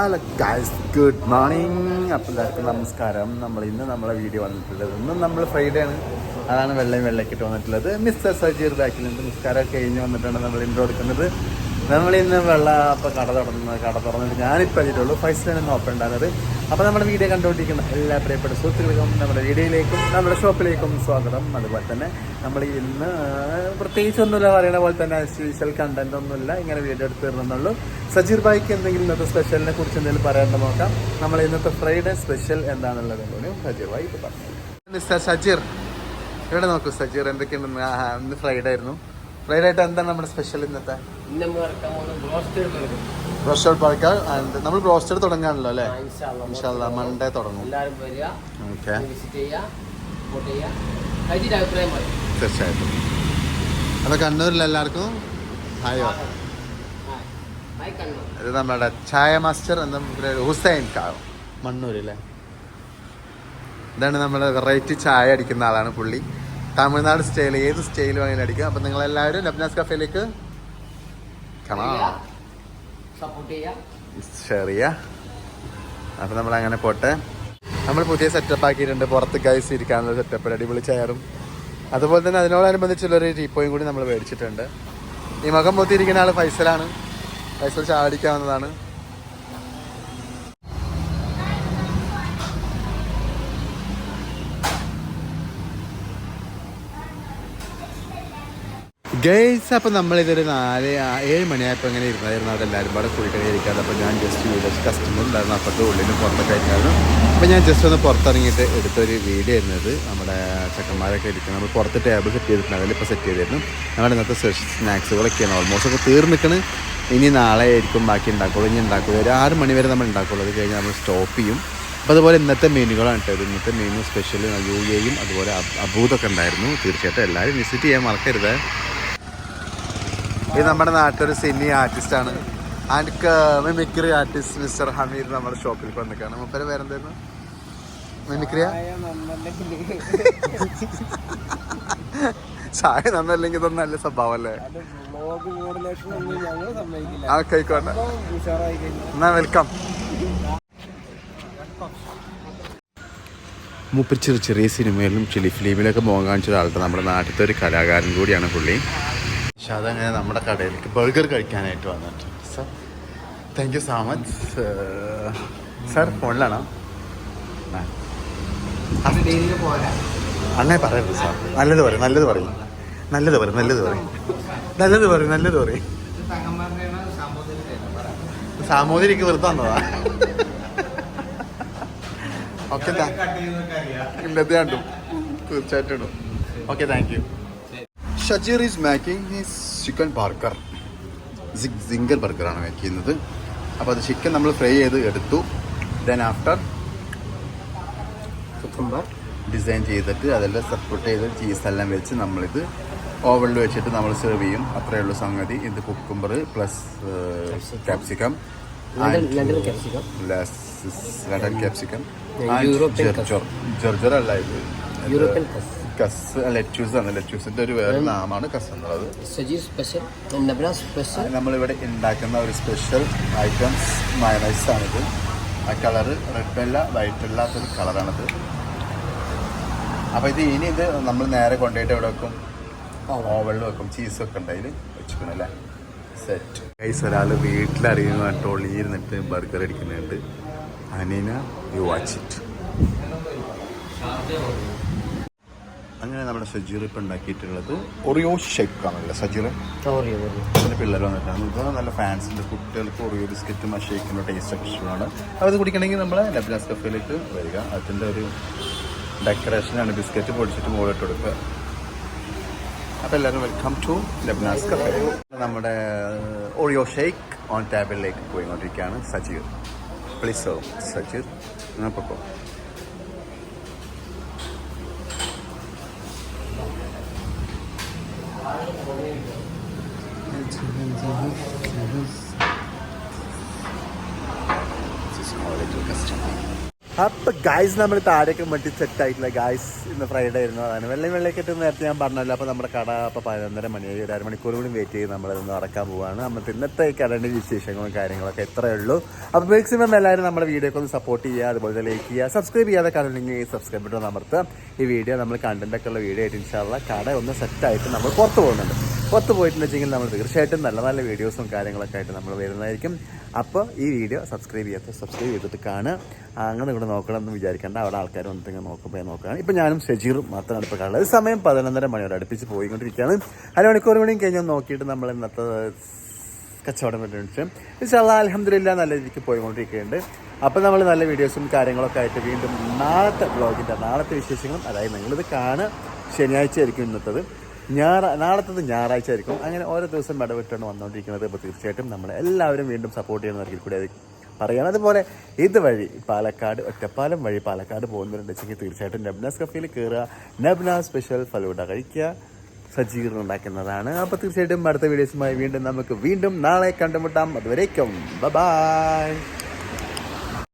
Hello guys, good morning. അപ്പോൾ എല്ലാവർക്കും നമസ്കാരം. നമ്മളെ വീഡിയോ വന്നിട്ടുള്ളത് ഇന്നും നമ്മൾ ഫ്രൈഡേ ആണ്. അതാണ് വെള്ളയ്ക്കിട്ട് വന്നിട്ടുള്ളത്. മിസ്റ്റർ സജീർ ബാക്കിലുണ്ട്. നിസ്കാരമൊക്കെ കഴിഞ്ഞ് വന്നിട്ടാണ് നമ്മൾ ഇൻട്രോ എടുക്കുന്നത്. നമ്മളിന്ന് അപ്പോൾ കട തുറന്നിട്ട് ഞാനിപ്പോൾ എത്തിയിട്ടുള്ളൂ. ഫൈസലാണ് ഇന്ന് ഓപ്പൺ ഉണ്ടാകുന്നത്. അപ്പോൾ നമ്മുടെ വീഡിയോ കണ്ടുകൊണ്ടിരിക്കുന്ന എല്ലാ പ്രിയപ്പെട്ട സുഹൃത്തുക്കൾക്കും നമ്മുടെ വീഡിയോയിലേക്കും നമ്മുടെ ഷോപ്പിലേക്കും സ്വാഗതം. അതുപോലെ തന്നെ നമ്മൾ ഇന്ന് പ്രത്യേകിച്ചൊന്നുമില്ല, പറയുന്ന പോലെ തന്നെ സ്പെഷ്യൽ കണ്ടന്റ് ഒന്നുമില്ല, ഇങ്ങനെ വീഡിയോ എടുത്ത് തരുന്നുള്ളൂ. സജീർ ഭായിക്ക് എന്തെങ്കിലും ഇന്നത്തെ സ്പെഷ്യലിനെ കുറിച്ച് എന്തെങ്കിലും പറയാൻ നോക്കാം. നമ്മൾ ഇന്നത്തെ ഫ്രൈഡേ സ്പെഷ്യൽ എന്താണെന്നുള്ളത് കൂടി സജീർ ഭായി ഇപ്പോൾ പറഞ്ഞു. മിസ്റ്റർ സജീർ, ഇവിടെ നോക്കൂ സജീർ, എന്തൊക്കെയുണ്ട് ഇന്ന് ഫ്രൈഡേ ആയിരുന്നു. ഫ്രൈഡേ ആയിട്ട് എന്താണ് നമ്മുടെ സ്പെഷ്യൽ ഇന്നത്തെ? Broasted burger. നമ്മൾ ബ്രോസ്റ്റഡ് തുടങ്ങാണല്ലോ അല്ലേ? ഇൻഷാല്ലാ മൺഡേ തുടങ്ങും. ഓക്കെ, തീർച്ചയായിട്ടും. അത് കണ്ണൂരിൽ എല്ലാവർക്കും ഹായോ. ഇത് നമ്മുടെ ചായ മാസ്റ്റർ എന്ന ഹുസൈൻ മണ്ണൂരല്ലേ. ഇതാണ് നമ്മുടെ വെറൈറ്റി ചായ അടിക്കുന്ന ആളാണ് പുള്ളി. തമിഴ്നാട് സ്റ്റൈൽ, ഏത് സ്റ്റൈൽ വേണമെങ്കിലും അടിക്കുക. അപ്പം നിങ്ങളെല്ലാവരും ലബ്നാസ് കഫേയിലേക്ക് ഷെയർ ചെയ്യുക. അപ്പം നമ്മളങ്ങനെ പോട്ടെ. നമ്മൾ പുതിയ സെറ്റപ്പ് ആക്കിയിട്ടുണ്ട്. പുറത്ത് ഗൈസ് ഇരിക്കാനുള്ള സെറ്റപ്പ്, അടിപൊളി ചെയറും. അതുപോലെ തന്നെ അതിനോടനുബന്ധിച്ചുള്ളൊരു ടീപ്പോയും കൂടി നമ്മൾ മേടിച്ചിട്ടുണ്ട്. ഈ മുഖം പൊത്തിയിരിക്കുന്ന ആൾ ഫൈസലാണ്. ഫൈസൽ ചാടിക്കാവുന്നതാണ്. ഗൈസ്, അപ്പോൾ നമ്മളിതൊരു 4-7 മണിയായപ്പോൾ ഇങ്ങനെ ഇരുന്നായിരുന്നു. അവിടെ എല്ലാവരും പാടെ കുഴിക്കണി ഇരിക്കാതെ. അപ്പോൾ ഞാൻ ജസ്റ്റ് വീഡിയോസ് കസ്റ്റമർ ഉണ്ടായിരുന്നു, അപ്പോഴത്തെ ഉള്ളിലും പുറത്തൊക്കെ ആയിട്ടായിരുന്നു. അപ്പോൾ ഞാൻ ജസ്റ്റ് ഒന്ന് പുറത്തിറങ്ങിയിട്ട് എടുത്തൊരു വീഡിയോ ആയിരുന്നത്. നമ്മുടെ ചെക്കന്മാരൊക്കെ ഇരിക്കുന്നത് നമ്മൾ പുറത്ത് ടേബിൾ സെറ്റ് ചെയ്തിട്ടുണ്ട്. അതിലിപ്പോൾ സെറ്റ് ചെയ്തിരുന്നു. നമ്മുടെ ഇന്നത്തെ സ്നാക്സുകളൊക്കെയാണ് ഓൾമോസ്റ്റ് ഒക്കെ തീർന്നിക്കണ്. ഇനി നാളെ ആയിരിക്കും ബാക്കി ഉണ്ടാക്കുള്ളൂ. ഇനി ഉണ്ടാക്കുള്ളൂ ഒരു 6 മണി വരെ നമ്മൾ ഉണ്ടാക്കുള്ളൂ. അത് കഴിഞ്ഞ് നമ്മൾ സ്റ്റോപ്പ് ചെയ്യും. അപ്പോൾ അതുപോലെ ഇന്നത്തെ മെനുകളാണ് കേട്ടത്. ഇന്നത്തെ മെനു സ്പെഷ്യൽ UAE അതുപോലെ അബൂദൊക്കെ ഉണ്ടായിരുന്നു. തീർച്ചയായിട്ടും എല്ലാവരും വിസിറ്റ് ചെയ്യാൻ മറക്കരുത്. ഇത് നമ്മുടെ നാട്ടിലൊരു സിനി ആർട്ടിസ്റ്റാണ് and mimicry artist mister Hameed നമ്മുടെ ഷോപ്പിൽ വന്നിക്കാണ്. മുപ്പര് പേരെന്തായിരുന്നു? മിമിക്രിയ ചായ നന്നല്ലെങ്കിൽ ഇതൊന്നും നല്ല സ്വഭാവം അല്ലേ? ആയിക്കോട്ടെ, എന്നാ വെൽക്കം. മൂപ്പര് ചെറിയ സിനിമയിലും ഫിലിമിലൊക്കെ മോഹം കാണിച്ച ഒരാളുടെ നമ്മുടെ നാട്ടിലത്തെ ഒരു കലാകാരൻ കൂടിയാണ് പുള്ളി. പക്ഷെ അതങ്ങനെ നമ്മുടെ കടയിലേക്ക് ബർഗർ കഴിക്കാനായിട്ട് വന്നിട്ടുണ്ട്. Sir, thank you so much. Sir ഫോണിലാണോ? അന്നേ പറയരുത് സാർ. നല്ലത് പറയും. സാമൂതിരിക്ക് വെറുതെ വന്നതാ. ഓക്കെ, ഇല്ലത് കണ്ടു, തീർച്ചയായിട്ടും ഇടും. Okay, thank you. Shajeer is making his chicken burger. Singer ബർഗറാണ് മേക്ക് ചെയ്യുന്നത്. അപ്പോൾ അത് ചിക്കൻ നമ്മൾ ഫ്രൈ ചെയ്ത് എടുത്തു. ദെൻ ആഫ്റ്റർ കുക്കുംബർ ഡിസൈൻ ചെയ്തിട്ട് അതെല്ലാം സെപ്പറേറ്റ് ചെയ്ത് ചീസെല്ലാം വെച്ച് നമ്മളിത് ഓവനിൽ വെച്ചിട്ട് നമ്മൾ സെർവ് ചെയ്യും. അത്രയേ ഉള്ളൂ സംഗതി. ഇത് cucumber plus capsicum, London capsicum, ജർജർ അല്ല, ഇത് കസ് ലെറ്റ്യൂസ് ആണ്. ലെറ്റ്യൂസിന്റെ ഒരു വേറെ നാമാണ് കസ് എന്നുള്ളത്. നമ്മളിവിടെ ഉണ്ടാക്കുന്ന ഒരു സ്പെഷ്യൽ ഐറ്റംസ് മയണൈസ് ആണിത്. ആ കളറ് റെഡ് അല്ല വൈറ്റ് അല്ലാത്തൊരു കളറാണിത്. അപ്പോൾ ഇത് നമ്മൾ നേരെ കൊണ്ടുപോയിട്ട് എവിടെ വെക്കും? ഓവനിൽ വെക്കും. ചീസൊക്കെ ഉണ്ടായി വെച്ചിരിക്കണല്ലേ. Set guys. ഒരാൾ വീട്ടിലറിയുന്ന ടോളിയിരുന്നിട്ട് ബർഗർ അടിക്കുന്നുണ്ട്. Aneena, you watch it. അങ്ങനെ നമ്മുടെ സജീർ ഇപ്പം ഉണ്ടാക്കിയിട്ടുള്ളത് ഒറിയോ ഷേക്ക് ആണല്ലോ സജീർ. പിന്നെ പിള്ളേർ വന്നിട്ടാണ്. ഇത് നല്ല ഫാൻസിൻ്റെ കുട്ടികൾക്ക് ഒറിയോ ബിസ്ക്കറ്റും ആ ഷേക്കിൻ്റെ ടേസ്റ്റ് ഒക്കെ ഇഷ്ടമാണ്. അപ്പോൾ അത് കുടിക്കണമെങ്കിൽ നമ്മൾ ലബ്നാസ് കഫേയിലേക്ക് വരിക. അതിൻ്റെ ഒരു ഡെക്കറേഷനാണ്. ബിസ്ക്കറ്റ് പൊടിച്ചിട്ട് മുകളിലിട്ട് കൊടുക്കുക. അപ്പോൾ എല്ലാവരും വെൽക്കം ടു ലബ്നാസ് കഫേ. നമ്മുടെ ഒറിയോ ഷേക്ക് ഓൺ ടേബിളിലേക്ക് പോയിക്കൊണ്ടിരിക്കുകയാണ് സജീർ. പ്ലീസ് സോ സജീർ, നിങ്ങൾ പൊക്കോ. അപ്പോൾ ഗായ്സ് നമ്മൾ താഴേക്ക് മട്ടി സെറ്റ് ആയിട്ടില്ല ഗായ്സ്. ഇന്ന് ഫ്രൈഡേ ആയിരുന്നു. അതാണ് വെള്ളയ്ക്ക് നേരത്തെ ഞാൻ പറഞ്ഞല്ലോ. അപ്പോൾ നമ്മുടെ കട അപ്പോൾ 11:30 മണിയായി. ഒരു അരമണിക്കൂർ കൂടി വെയിറ്റ് ചെയ്ത് നമ്മളിന്ന് നടക്കാൻ പോവുകയാണ്. നമ്മൾ ഇന്നത്തെ കടയുടെ വിശേഷങ്ങളും കാര്യങ്ങളൊക്കെ ഇത്രയേ ഉള്ളൂ. അപ്പോൾ മാക്സിമം എല്ലാവരും നമ്മുടെ വീഡിയോക്ക് ഒന്ന് സപ്പോർട്ട് ചെയ്യുക, അതുപോലെ ലൈക്ക് ചെയ്യുക, സബ്സ്ക്രൈബ് ചെയ്യാതെ കാണുന്നെങ്കിൽ സബ്സ്ക്രൈബ് ബട്ടൺ അമർത്തുക. ഈ വീഡിയോ നമ്മൾ കണ്ടൻറ്റൊക്കെ ഉള്ള വീഡിയോ ആയിട്ട് ഇൻഷാല്ലാ കട ഒന്ന് സെറ്റായിട്ട് നമ്മൾ പുറത്ത് പോകുന്നുണ്ട്. പുറത്ത് പോയിട്ടുണ്ടെങ്കിൽ നമ്മൾ തീർച്ചയായിട്ടും നല്ല നല്ല വീഡിയോസും കാര്യങ്ങളൊക്കെ ആയിട്ട് നമ്മൾ വരുന്നതായിരിക്കും. അപ്പോൾ ഈ വീഡിയോ സബ്സ്ക്രൈബ് ചെയ്തിട്ട് കാണുക. അങ്ങനെ ഇവിടെ നോക്കണം എന്ന് വിചാരിക്കേണ്ട. അവിടെ ആൾക്കാർ വന്നിട്ട് നോക്കുമ്പോൾ നോക്കുകയാണ്. ഇപ്പോൾ ഞാനും ഷജീറും മാത്രമാണ് ഇപ്പോൾ കാണുന്നത്. സമയം 11:30 മണിയോടെ അടുപ്പിച്ച് പോയിക്കൊണ്ടിരിക്കുകയാണ്. അരമണിക്കൂർ മണിയും കഴിഞ്ഞ് നോക്കിയിട്ട് നമ്മൾ ഇന്നത്തെ കച്ചവടം വേണ്ടിയിട്ട് ഇൻഷാല്ലാ അൽഹംദുലില്ലാ നല്ല രീതിക്ക് പോയിക്കൊണ്ടിരിക്കുന്നുണ്ട്. അപ്പോൾ നമ്മൾ നല്ല വീഡിയോസും കാര്യങ്ങളൊക്കെ ആയിട്ട് വീണ്ടും നാളത്തെ വ്ളോഗിൻ്റെ നാളത്തെ വിശേഷങ്ങളും, അതായത് നിങ്ങളിത് കാണുക ശനിയാഴ്ച ആയിരിക്കും ഇന്നത്തത്, നാളത്തത് ഞായറാഴ്ച ആയിരിക്കും. അങ്ങനെ ഓരോ ദിവസം ഇടവിട്ടാണ് വന്നുകൊണ്ടിരിക്കുന്നത്. അപ്പോൾ തീർച്ചയായിട്ടും നമ്മളെല്ലാവരും വീണ്ടും സപ്പോർട്ട് ചെയ്യുന്നവർക്ക് കൂടി അത് പറയണം. അതുപോലെ ഇതുവഴി പാലക്കാട് ഒറ്റപ്പാലം വഴി പാലക്കാട് പോകുന്നവരുണ്ടെങ്കിൽ തീർച്ചയായിട്ടും നബ്നാസ് കഫേയിൽ കയറുക. നബ്നാസ് സ്പെഷ്യൽ ഫലൂഡ കഴിക്കുക, സജീർ ഉണ്ടാക്കുന്നതാണ്. അപ്പോൾ തീർച്ചയായിട്ടും അടുത്ത വീഡിയോസുമായി വീണ്ടും നമുക്ക് നാളെ കണ്ടുമുട്ടാം. അതുവരേക്കും ബൈ.